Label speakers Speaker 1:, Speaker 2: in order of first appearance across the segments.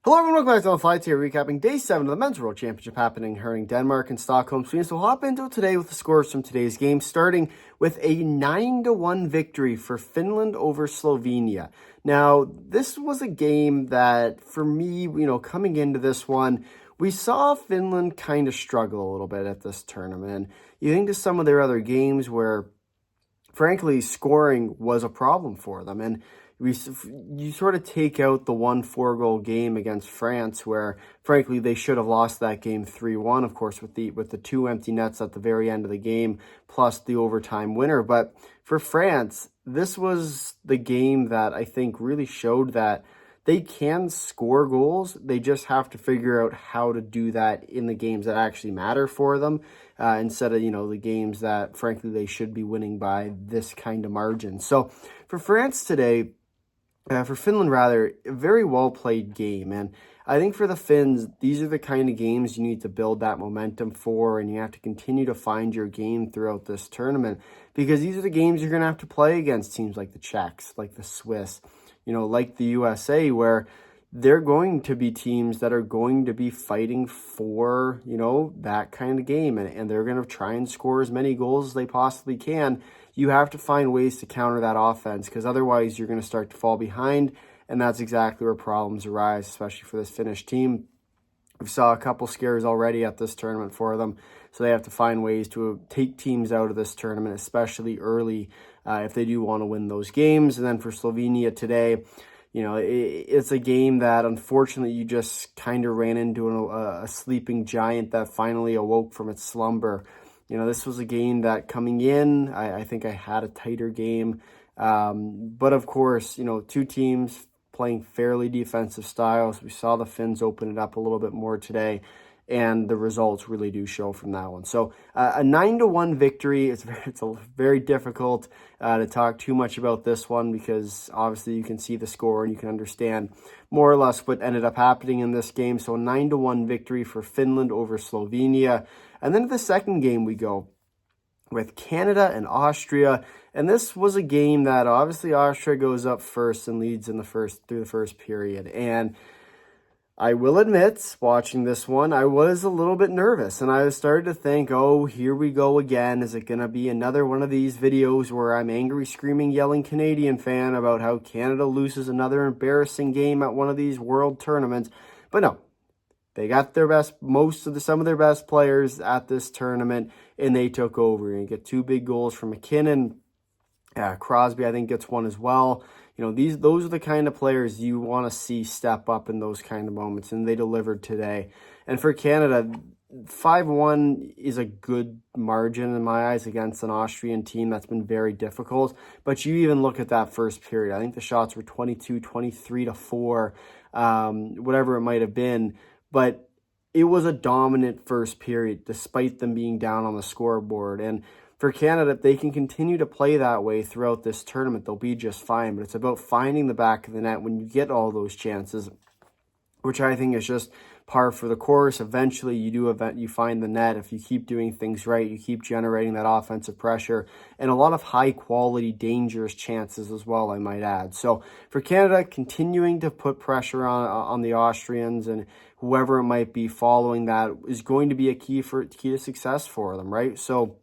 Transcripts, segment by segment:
Speaker 1: Hello everyone, welcome back to On Flights here, recapping Day 7 of the Men's World Championship happening here in Denmark and Stockholm, Sweden. So we'll hop into it today with the scores from today's game, starting with a 9-1 victory for Finland over Slovenia. Now, this was a game that, for me, coming into this one, we saw Finland kind of struggle a little bit at this tournament. And you think to some of their other games where, frankly, scoring was a problem for them. And you sort of take out the 1-4 goal game against France, where frankly they should have lost that game 3-1, of course, with the two empty nets at the very end of the game plus the overtime winner. But for France, this was the game that I think really showed that they can score goals. They just have to figure out how to do that in the games that actually matter for them, instead of, the games that, frankly, they should be winning by this kind of margin. So for France today, for Finland rather, a very well played game. And I think for the Finns, these are the kind of games you need to build that momentum for, and you have to continue to find your game throughout this tournament, because these are the games you're going to have to play against teams like the Czechs, like the Swiss, like the USA, where they're going to be teams that are going to be fighting for, that kind of game, and they're going to try and score as many goals as they possibly can. You have to find ways to counter that offense, because otherwise you're going to start to fall behind, and that's exactly where problems arise, especially for this Finnish team. We saw a couple scares already at this tournament for them, so they have to find ways to take teams out of this tournament, especially early, if they do want to win those games. And then for Slovenia today, it's a game that unfortunately you just kind of ran into a sleeping giant that finally awoke from its slumber. This was a game that coming in, I think I had a tighter game. But of course, two teams playing fairly defensive styles. We saw the Finns open it up a little bit more today, and the results really do show from that one. So a 9-1 victory. It's very difficult to talk too much about this one, because obviously you can see the score and you can understand more or less what ended up happening in this game. So a 9-1 victory for Finland over Slovenia. And then to the second game we go with Canada and Austria. And this was a game that obviously Austria goes up first and leads in through the first period. And I will admit, watching this one, I was a little bit nervous, and I started to think, oh, here we go again. Is it going to be another one of these videos where I'm angry, screaming, yelling Canadian fan about how Canada loses another embarrassing game at one of these world tournaments? But no, they got some of their best players at this tournament, and they took over. And you get two big goals from McKinnon. Crosby, I think, gets one as well. Those are the kind of players you want to see step up in those kind of moments, and they delivered today. And for Canada, 5-1 is a good margin in my eyes against an Austrian team that's been very difficult. But you even look at that first period, I think the shots were 22, 23-4, whatever it might have been. But it was a dominant first period, despite them being down on the scoreboard. And for Canada, if they can continue to play that way throughout this tournament, they'll be just fine. But it's about finding the back of the net when you get all those chances, which I think is just par for the course. Eventually, you find the net. If you keep doing things right, you keep generating that offensive pressure and a lot of high-quality, dangerous chances as well, I might add. So for Canada, continuing to put pressure on the Austrians and whoever it might be following that is going to be a key to success for them, right? So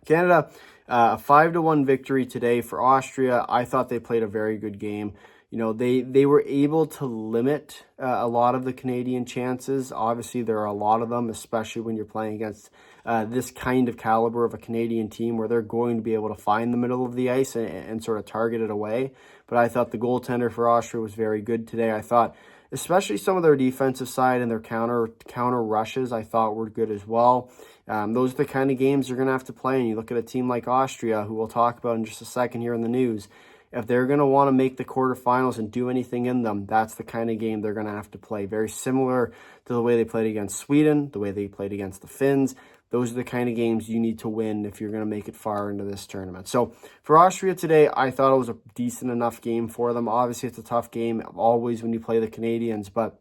Speaker 1: Canada, a 5-1 victory today for Austria. I thought they played a very good game. They were able to limit a lot of the Canadian chances. Obviously, there are a lot of them, especially when you're playing against this kind of caliber of a Canadian team, where they're going to be able to find the middle of the ice and sort of target it away. But I thought the goaltender for Austria was very good today. I thought especially some of their defensive side and their counter rushes, I thought were good as well. Those are the kind of games you're going to have to play. And you look at a team like Austria, who we'll talk about in just a second here in the news. If they're going to want to make the quarterfinals and do anything in them, that's the kind of game they're going to have to play. Very similar to the way they played against Sweden, the way they played against the Finns. Those are the kind of games you need to win if you're going to make it far into this tournament. So for Austria today, I thought it was a decent enough game for them. Obviously, it's a tough game always when you play the Canadians, but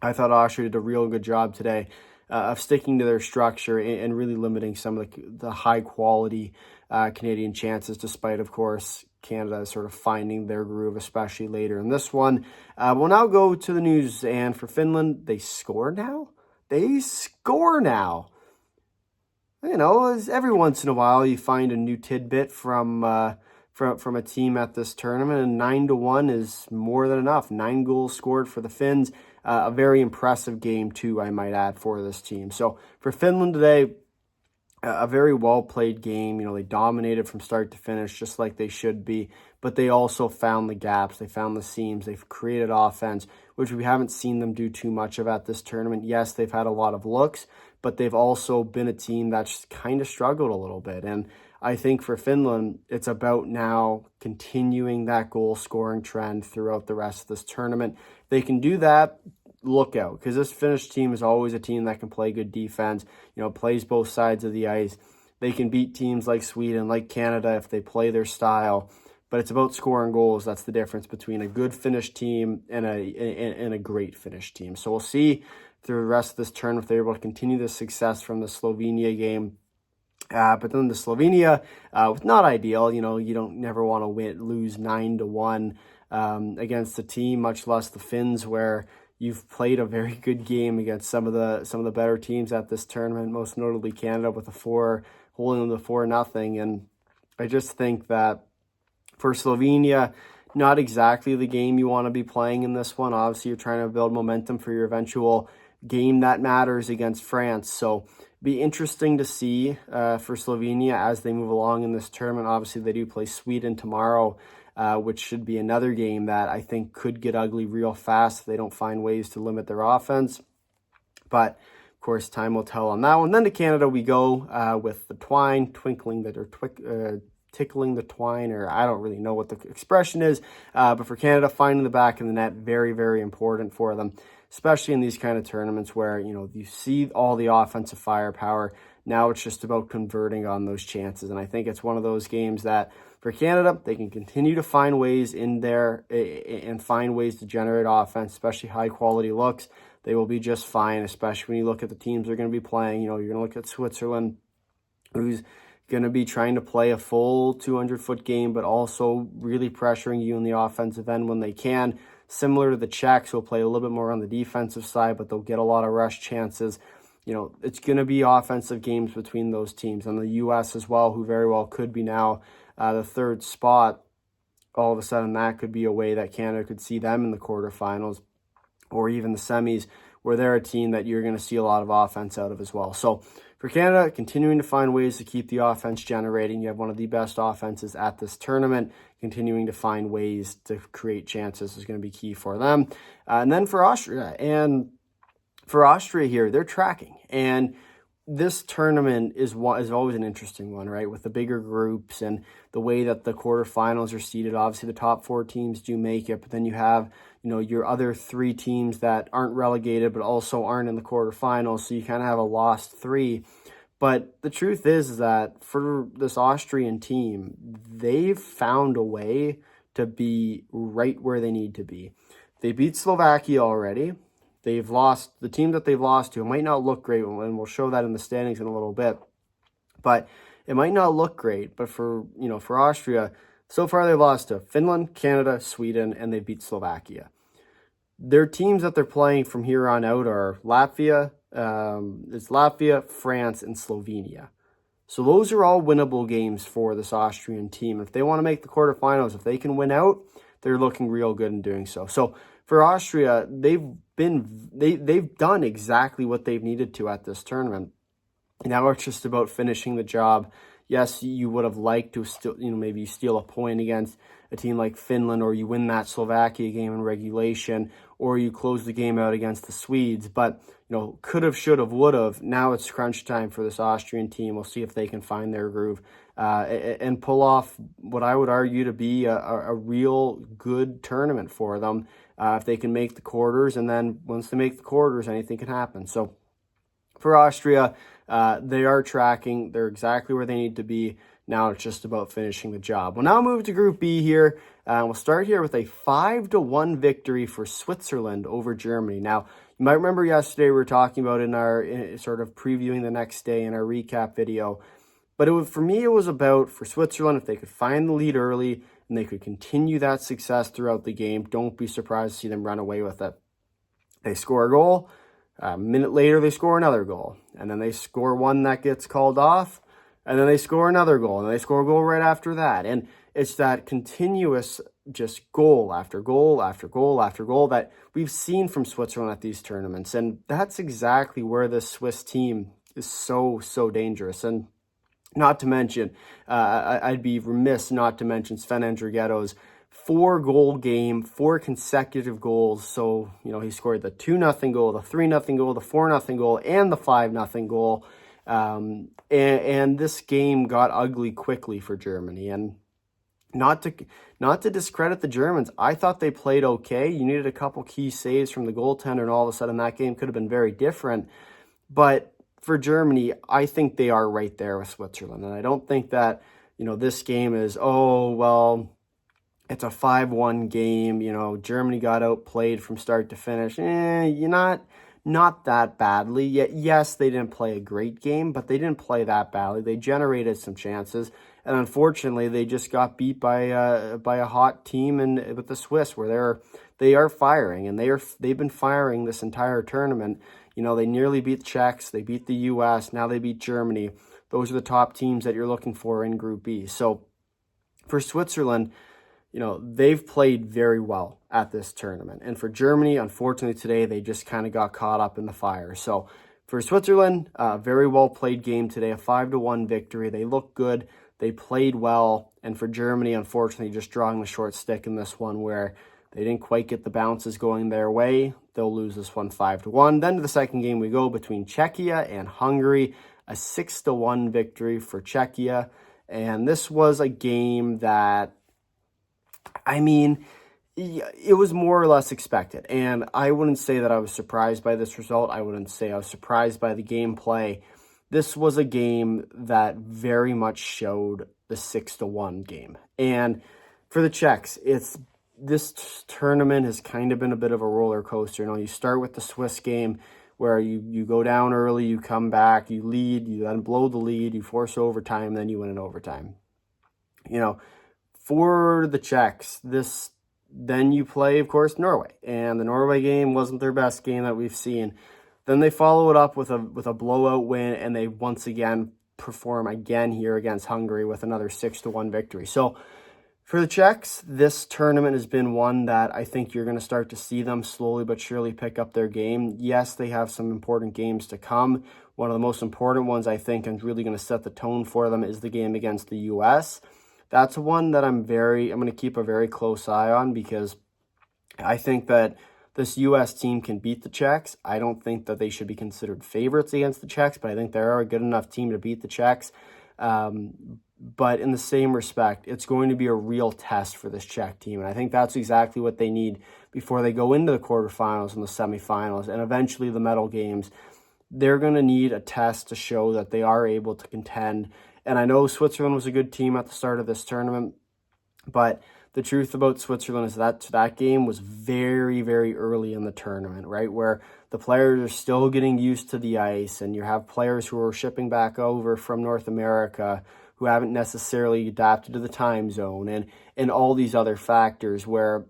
Speaker 1: I thought Austria did a real good job today of sticking to their structure and really limiting some of the high-quality Canadian chances, despite, of course, Canada is sort of finding their groove, especially later in this one. We'll now go to the news, and for Finland, they score now? They score now! You know, every once in a while you find a new tidbit from a team at this tournament, and 9-1 is more than enough. 9 goals scored for the Finns. A very impressive game, too, I might add, for this team. So for Finland today, a very well-played game. You know, they dominated from start to finish, just like they should be, but they also found the gaps. They found the seams. They've created offense, which we haven't seen them do too much of at this tournament. Yes, they've had a lot of looks, but they've also been a team that's kind of struggled a little bit. And I think for Finland, it's about now continuing that goal-scoring trend throughout the rest of this tournament. They can do that. Look out, because this Finnish team is always a team that can play good defense, you know, plays both sides of the ice. They can beat teams like Sweden, like Canada, if they play their style, but it's about scoring goals. That's the difference between a good Finnish team and a great Finnish team. So we'll see through the rest of this tournament if they're able to continue the success from the Slovenia game. But then the Slovenia was not ideal. You know, you don't never want to lose 9-1 against a team, much less the Finns, where you've played a very good game against some of the better teams at this tournament, most notably Canada, with holding them to 4-0. And I just think that for Slovenia, not exactly the game you want to be playing in this one. Obviously, you're trying to build momentum for your eventual game that matters against France. So be interesting to see for Slovenia as they move along in this tournament. Obviously, they do play Sweden tomorrow, which should be another game that I think could get ugly real fast if they don't find ways to limit their offense. But, of course, time will tell on that one. Then to Canada we go with the twine, tickling the twine, or I don't really know what the expression is. But for Canada, finding the back of the net, very, very important for them, especially in these kind of tournaments where, you know, you see all the offensive firepower. Now it's just about converting on those chances. And I think it's one of those games that for Canada, they can continue to find ways in there and find ways to generate offense, especially high-quality looks. They will be just fine, especially when you look at the teams they're going to be playing. You know, you're going to look at Switzerland, who's going to be trying to play a full 200-foot game, but also really pressuring you in the offensive end when they can. Similar to the Czechs, who will play a little bit more on the defensive side, but they'll get a lot of rush chances. You know, it's going to be offensive games between those teams. And the U.S. as well, who very well could be now the third spot. All of a sudden, that could be a way that Canada could see them in the quarterfinals or even the semis, where they're a team that you're going to see a lot of offense out of as well. So for Canada, continuing to find ways to keep the offense generating. You have one of the best offenses at this tournament. Continuing to find ways to create chances is going to be key for them. And then for Austria, here, they're tracking. And this tournament is always an interesting one, right? With the bigger groups and the way that the quarterfinals are seeded. Obviously, the top 4 teams do make it, but then you have, you know, your other 3 teams that aren't relegated but also aren't in the quarterfinals. So you kind of have a lost 3. But the truth is that for this Austrian team, they've found a way to be right where they need to be. They beat Slovakia already. They've lost, the team that they've lost to, it might not look great, and we'll show that in the standings in a little bit. But it might not look great, but for Austria, so far they've lost to Finland, Canada, Sweden, and they beat Slovakia. Their teams that they're playing from here on out are Latvia, France, and Slovenia. So those are all winnable games for this Austrian team. If they want to make the quarterfinals, if they can win out, they're looking real good in doing so. So for Austria, they've done exactly what they've needed to at this tournament. Now it's just about finishing the job. Yes, you would have liked to still, maybe steal a point against a team like Finland, or you win that Slovakia game in regulation, or you close the game out against the Swedes. But, could have, should have, would have. Now it's crunch time for this Austrian team. We'll see if they can find their groove and pull off what I would argue to be a real good tournament for them if they can make the quarters. And then once they make the quarters, anything can happen. So for Austria, they are tracking. They're exactly where they need to be. Now it's just about finishing the job. We'll now move to Group B here. We'll start here with a 5-1 victory for Switzerland over Germany. Now, you might remember yesterday we were talking about in our sort of previewing the next day in our recap video. But for me, it was about, for Switzerland, if they could find the lead early and they could continue that success throughout the game. Don't be surprised to see them run away with it. They score a goal. A minute later, they score another goal. And then they score one that gets called off. And then they score another goal. And they score a goal right after that. And it's that continuous just goal after goal after goal after goal that we've seen from Switzerland at these tournaments. And that's exactly where this Swiss team is so dangerous. And not to mention, I'd be remiss not to mention Sven Andrighetto's 4-goal game, 4 consecutive goals. So, he scored the 2-0 goal, the 3-0 goal, the 4-0 goal, and the 5-0 goal. And this game got ugly quickly for Germany. And not to discredit the Germans, I thought they played okay. You needed a couple key saves from the goaltender, and all of a sudden that game could have been very different. But for Germany, I think they are right there with Switzerland. And I don't think that, this game is, it's a 5-1 game. Germany got outplayed from start to finish. Not that badly. Yet, yes, they didn't play a great game, but they didn't play that badly. They generated some chances. And unfortunately, they just got beat by a hot team and with the Swiss, where they are firing, and they've been firing this entire tournament. They nearly beat the Czechs, they beat the U.S., now they beat Germany. Those are the top teams that you're looking for in Group B. So for Switzerland, they've played very well at this tournament. And for Germany, unfortunately today, they just kind of got caught up in the fire. So for Switzerland, a very well played game today, a 5-1 victory. They look good. They played well. And for Germany, unfortunately, just drawing the short stick in this one, where they didn't quite get the bounces going their way. They'll lose this one 5-1. Then to the second game we go, between Czechia and Hungary, a 6-1 victory for Czechia. And this was a game that, it was more or less expected. And I wouldn't say that I was surprised by this result. I wouldn't say I was surprised by the gameplay. This was a game that very much showed the 6-1 game. And for the Czechs, this tournament has kind of been a bit of a roller coaster. You start with the Swiss game, where you go down early, you come back, you lead, you then blow the lead, you force overtime, then you win in overtime. For the Czechs, then you play, of course, Norway. And the Norway game wasn't their best game that we've seen. Then they follow it up with a blowout win, and they once again perform again here against Hungary with another 6-1 victory. So for the Czechs, this tournament has been one that I think you're going to start to see them slowly but surely pick up their game. Yes, they have some important games to come. One of the most important ones, I think, and really going to set the tone for them, is the game against the U.S. That's one that I'm going to keep a very close eye on, because I think that this U.S. team can beat the Czechs. I don't think that they should be considered favorites against the Czechs, but I think they are a good enough team to beat the Czechs. But in the same respect, it's going to be a real test for this Czech team. And I think that's exactly what they need before they go into the quarterfinals and the semifinals and eventually the medal games. They're going to need a test to show that they are able to contend. And I know Switzerland was a good team at the start of this tournament, but the truth about Switzerland is that game was very, very early in the tournament, right? Where the players are still getting used to the ice, and you have players who are shipping back over from North America who haven't necessarily adapted to the time zone, and all these other factors where,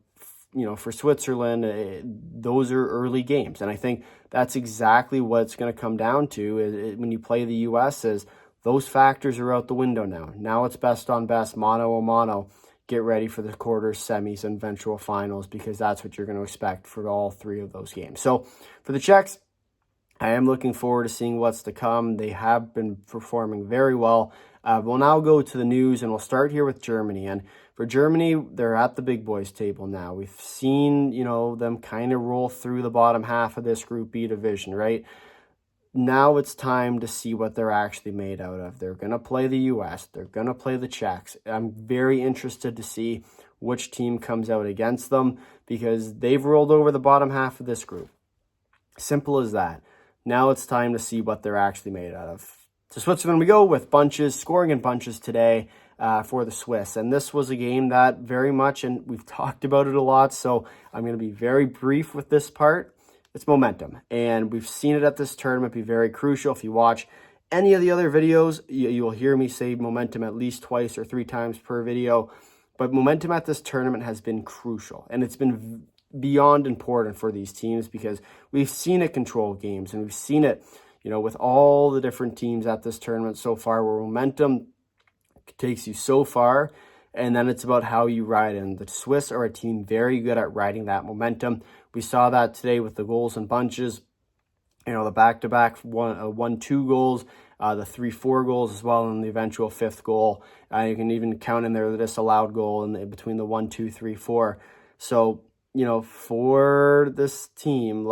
Speaker 1: for Switzerland, those are early games. And I think that's exactly what it's going to come down to when you play the U.S. is those factors are out the window now. Now it's best on best, mano a mano. Get ready for the quarters, semis, and eventual finals, because that's what you're going to expect for all 3 of those games. So for the Czechs, I am looking forward to seeing what's to come. They have been performing very well. We'll now go to the news, and we'll start here with Germany. And for Germany, they're at the big boys table now. We've seen, them kind of roll through the bottom half of this Group B division, right? Now it's time to see what they're actually made out of. They're going to play the U.S. They're going to play the Czechs. I'm very interested to see which team comes out against them, because they've rolled over the bottom half of this group. Simple as that. Now it's time to see what they're actually made out of. To Switzerland we go with scoring in bunches today for the Swiss. And this was a game that very much, and we've talked about it a lot, so I'm going to be very brief with this part. It's momentum, and we've seen it at this tournament be very crucial. If you watch any of the other videos, you'll hear me say momentum at least 2 or 3 times per video. But momentum at this tournament has been crucial, and it's been beyond important for these teams because we've seen it control games, and we've seen it, with all the different teams at this tournament so far, where momentum takes you so far, and then it's about how you ride it. And the Swiss are a team very good at riding that momentum. We saw that today with the goals and bunches, the back-to-back 1-2 goals, the 3-4 goals as well, and the eventual 5th goal. You can even count in there the disallowed goal in between the 1, 2, 3, 4. So, for this team,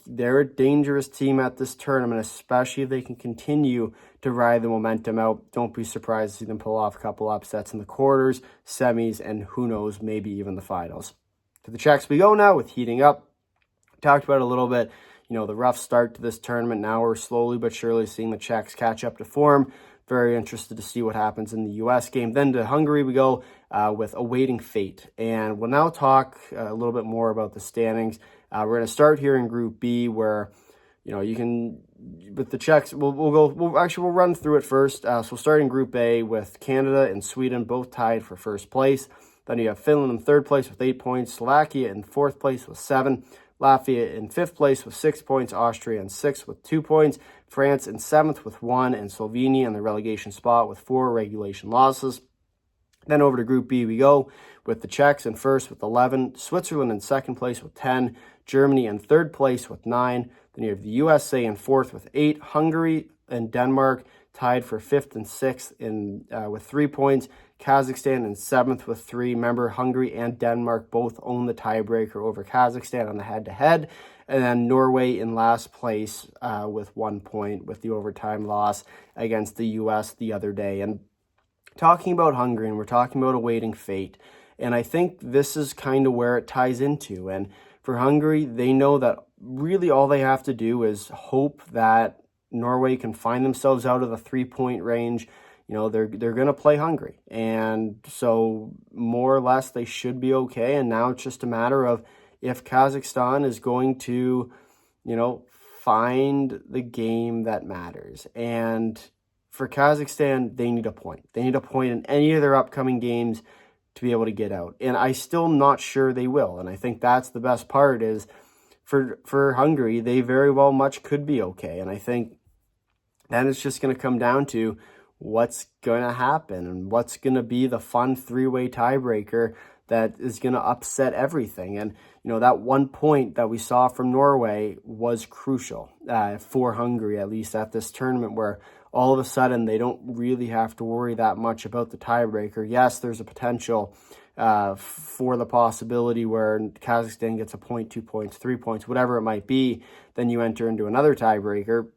Speaker 1: they're a dangerous team at this tournament, especially if they can continue to ride the momentum out. Don't be surprised to see them pull off a couple upsets in the quarters, semis, and who knows, maybe even the finals. To the Czechs we go now with heating up. Talked about it a little bit, the rough start to this tournament. Now we're slowly but surely seeing the Czechs catch up to form. Very interested to see what happens in the U.S. game. Then to Hungary we go with awaiting fate. And we'll now talk a little bit more about the standings. We're going to start here in Group B where, you can, with the Czechs, we'll run through it first. So we'll start in Group A with Canada and Sweden both tied for first place. Then you have Finland in third place with 8 points, Slovakia in fourth place with 7, Latvia in 5th place with 6 points, Austria in 6th with 2 points, France in 7th with 1, and Slovenia in the relegation spot with 4 regulation losses. Then over to Group B we go with the Czechs in first with 11, Switzerland in second place with 10, Germany in third place with 9. Then you have the USA in fourth with 8, Hungary and Denmark tied for 5th and 6th with 3 points, Kazakhstan in 7th with 3. Remember, Hungary and Denmark both own the tiebreaker over Kazakhstan on the head-to-head. And then Norway in last place with 1 point with the overtime loss against the U.S. the other day. And talking about Hungary, and we're talking about awaiting fate. And I think this is kind of where it ties into. And for Hungary, they know that really all they have to do is hope that Norway can find themselves out of the 3-point range. They're going to play Hungary. And so more or less they should be okay. And now it's just a matter of if Kazakhstan is going to, find the game that matters. And for Kazakhstan, they need a point. They need a point in any of their upcoming games to be able to get out. And I'm still not sure they will. And I think that's the best part is for Hungary, they very well much could be okay. And I think then it's just going to come down to what's going to happen and what's going to be the fun 3-way tiebreaker that is going to upset everything. And, that 1 point that we saw from Norway was crucial for Hungary, at least at this tournament, where all of a sudden they don't really have to worry that much about the tiebreaker. Yes, there's a potential for the possibility where Kazakhstan gets a point, 2 points, 3 points, whatever it might be, then you enter into another tiebreaker.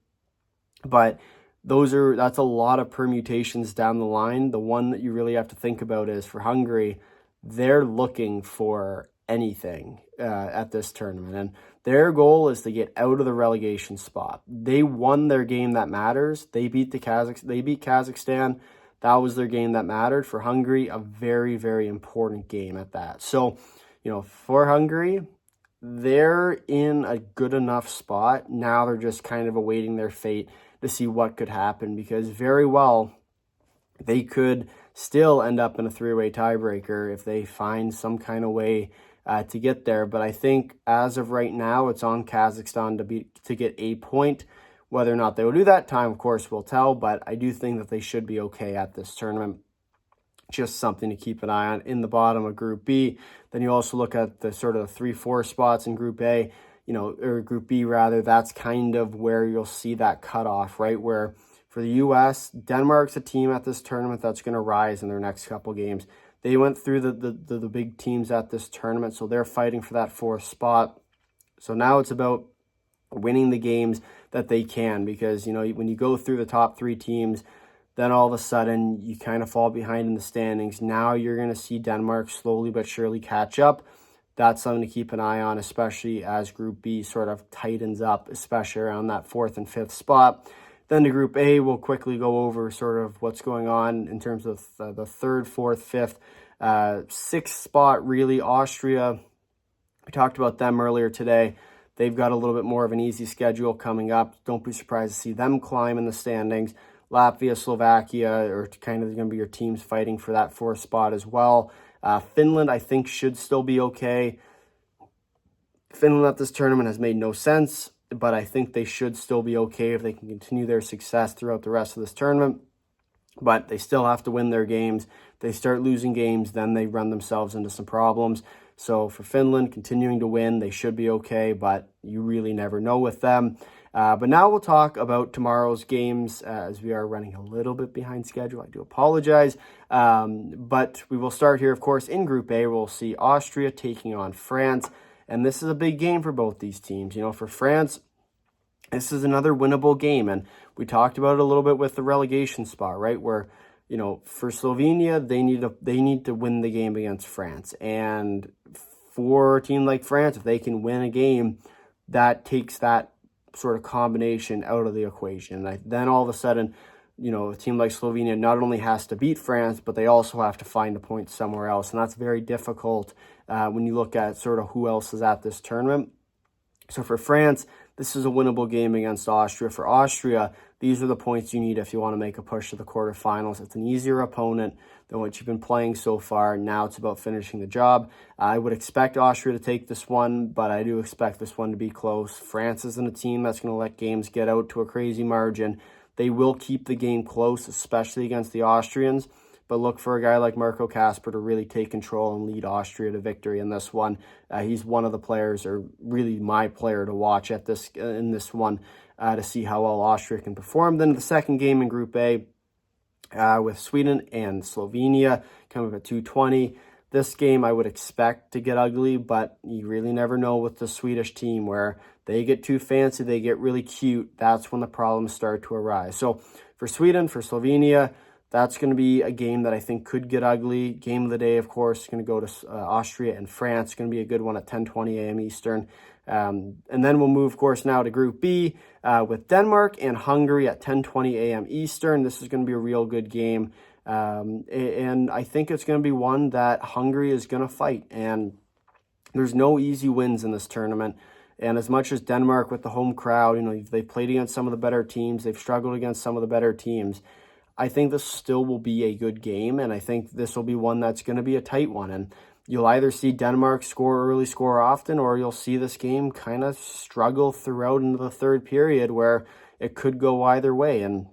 Speaker 1: But that's a lot of permutations down the line. The one that you really have to think about is for Hungary, they're looking for anything at this tournament. And their goal is to get out of the relegation spot. They won their game that matters. They beat Kazakhstan. That was their game that mattered. For Hungary, a very, very important game at that. So, for Hungary, they're in a good enough spot. Now they're just kind of awaiting their fate to see what could happen, because very well they could still end up in a 3-way tiebreaker if they find some kind of way to get there. But I think as of right now, it's on Kazakhstan to get a point. Whether or not they will do that, time of course will tell, but I do think that they should be okay at this tournament. Just something to keep an eye on in the bottom of Group B. Then you also look at the sort of the 3-4 spots in Group A, or Group B rather. That's kind of where you'll see that cutoff, right? Where for the U.S., Denmark's a team at this tournament that's going to rise in their next couple games. They went through the big teams at this tournament, so they're fighting for that 4th spot. So now it's about winning the games that they can, because, when you go through the top 3 teams, then all of a sudden you kind of fall behind in the standings. Now you're going to see Denmark slowly but surely catch up. That's something to keep an eye on, especially as Group B sort of tightens up, especially around that 4th and 5th spot. Then to Group A, we'll quickly go over sort of what's going on in terms of the 3rd, 4th, 5th, 6th spot, really. Austria, we talked about them earlier today. They've got a little bit more of an easy schedule coming up. Don't be surprised to see them climb in the standings. Latvia, Slovakia are kind of going to be your teams fighting for that 4th spot as well. Finland, I think, should still be okay. Finland at this tournament has made no sense, but I think they should still be okay if they can continue their success throughout the rest of this tournament. But they still have to win their games. If they start losing games, then they run themselves into some problems. So for Finland, continuing to win, they should be okay, but you really never know with them. But now we'll talk about tomorrow's games as we are running a little bit behind schedule. I do apologize. But we will start here, of course, in Group A. We'll see Austria taking on France. And this is a big game for both these teams. You know, for France, this is another winnable game. And we talked about it a little bit with the relegation spot, right? Where, you know, for Slovenia, they need to win the game against France. And for a team like France, if they can win a game, that takes that sort of combination out of the equation. And then all of a sudden, you know, a team like Slovenia not only has to beat France, but they also have to find a point somewhere else. And that's very difficult when you look at sort of who else is at this tournament. So for France, this is a winnable game against Austria. For Austria, these are the points you need if you want to make a push to the quarterfinals. It's an easier opponent than what you've been playing so far. Now it's about finishing the job. I would expect Austria to take this one, but I do expect this one to be close. France isn't a team that's going to let games get out to a crazy margin. They will keep the game close, especially against the Austrians, but look for a guy like Marco Kasper to really take control and lead Austria to victory in this one. He's one of the players, or really my player to watch at this in this one to see how well Austria can perform. Then the second game in Group A with Sweden and Slovenia coming up at 2:20. This game I would expect to get ugly, but you really never know with the Swedish team where they get too fancy, they get really cute. That's when the problems start to arise. So for Sweden, for Slovenia, that's going to be a game that I think could get ugly. Game of the day, of course, is going to go to Austria and France. It's going to be a good one at 10:20 a.m. Eastern. And then we'll move, of course, now to Group B with Denmark and Hungary at 10:20 a.m. Eastern. This is going to be a real good game. And I think it's going to be one that Hungary is going to fight. And there's no easy wins in this tournament. And as much as Denmark with the home crowd, you know, they've played against some of the better teams. They've struggled against some of the better teams. I think this still will be a good game. And I think this will be one that's going to be a tight one. And you'll either see Denmark score early, score often, or you'll see this game kind of struggle throughout into the third period where it could go either way. And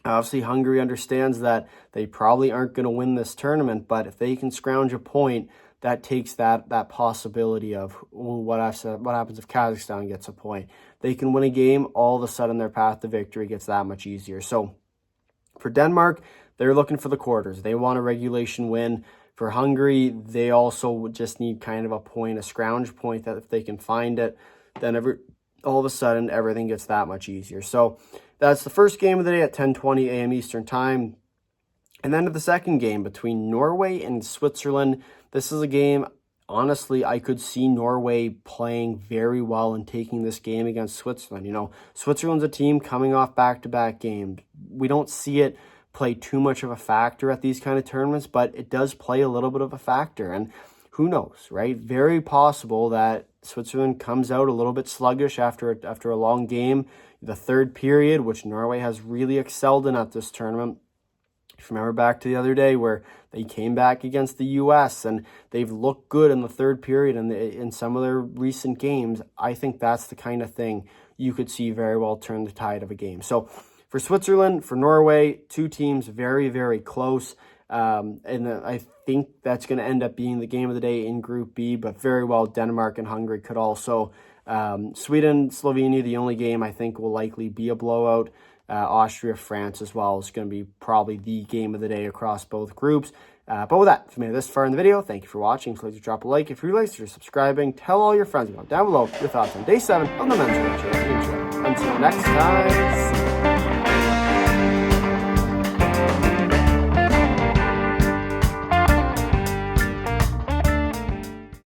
Speaker 1: obviously, Hungary understands that they probably aren't going to win this tournament, but if they can scrounge a point, that takes that possibility of what happens if Kazakhstan gets a point. They can win a game, all of a sudden their path to victory gets that much easier. So for Denmark, they're looking for the quarters. They want a regulation win. For Hungary, they also just need kind of a point, a scrounge point, that if they can find it, then all of a sudden everything gets that much easier. So that's the first game of the day at 10:20 a.m. Eastern Time. And then to the second game between Norway and Switzerland. This is a game, honestly, I could see Norway playing very well and taking this game against Switzerland. You know, Switzerland's a team coming off back-to-back games. We don't see it play too much of a factor at these kind of tournaments, but it does play a little bit of a factor. And who knows, right? Very possible that Switzerland comes out a little bit sluggish after a long game. The third period, which Norway has really excelled in at this tournament. If you remember back to the other day where they came back against the U.S. and they've looked good in the third period and in some of their recent games, I think that's the kind of thing you could see very well turn the tide of a game. So for Switzerland, for Norway, two teams very, very close. And I think that's going to end up being the game of the day in Group B, but very well Denmark and Hungary could also. Sweden, Slovenia, the only game I think will likely be a blowout. Austria, France as well is going to be probably the game of the day across both groups. But with that, if you made it this far in the video, thank you for watching. Please drop a like if you like, subscribing. Tell all your friends about down below your thoughts on Day 7 of the Men's World Championship. Until next time.